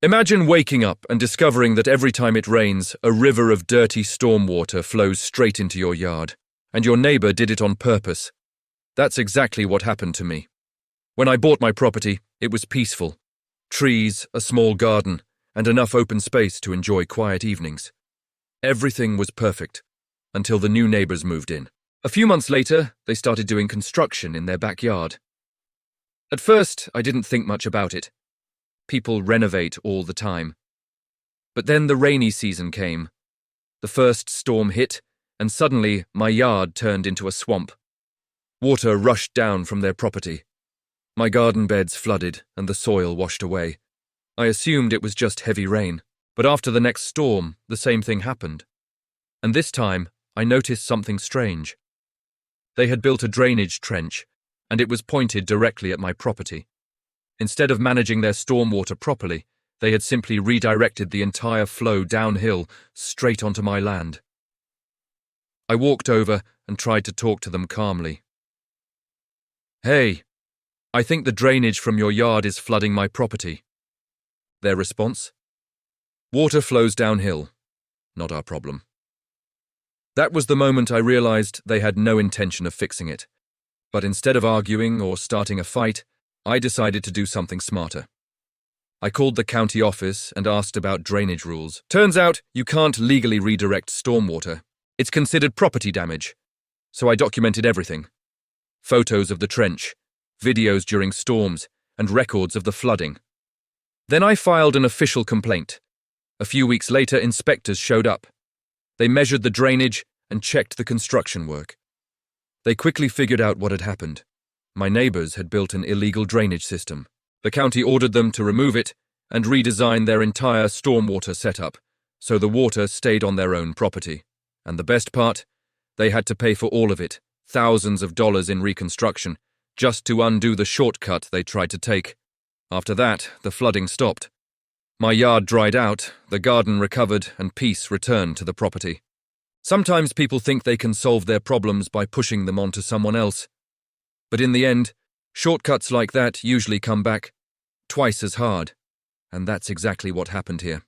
Imagine waking up and discovering that every time it rains, a river of dirty stormwater flows straight into your yard, and your neighbor did it on purpose. That's exactly what happened to me. When I bought my property, it was peaceful. Trees, a small garden, and enough open space to enjoy quiet evenings. Everything was perfect, until the new neighbors moved in. A few months later, they started doing construction in their backyard. At first, I didn't think much about it. People renovate all the time. But then the rainy season came. The first storm hit, and suddenly my yard turned into a swamp. Water rushed down from their property. My garden beds flooded and the soil washed away. I assumed it was just heavy rain, but after the next storm, the same thing happened. And this time, I noticed something strange. They had built a drainage trench, and it was pointed directly at my property. Instead of managing their stormwater properly, they had simply redirected the entire flow downhill straight onto my land. I walked over and tried to talk to them calmly. "Hey, I think the drainage from your yard is flooding my property." Their response? "Water flows downhill. Not our problem." That was the moment I realized they had no intention of fixing it. But instead of arguing or starting a fight, I decided to do something smarter. I called the county office and asked about drainage rules. Turns out you can't legally redirect stormwater. It's considered property damage. So I documented everything. Photos of the trench, videos during storms, and records of the flooding. Then I filed an official complaint. A few weeks later, inspectors showed up. They measured the drainage and checked the construction work. They quickly figured out what had happened. My neighbors had built an illegal drainage system. The county ordered them to remove it and redesign their entire stormwater setup, so the water stayed on their own property. And the best part? They had to pay for all of it, thousands of dollars in reconstruction, just to undo the shortcut they tried to take. After that, the flooding stopped. My yard dried out, the garden recovered, and peace returned to the property. Sometimes people think they can solve their problems by pushing them onto someone else. But in the end, shortcuts like that usually come back twice as hard. And that's exactly what happened here.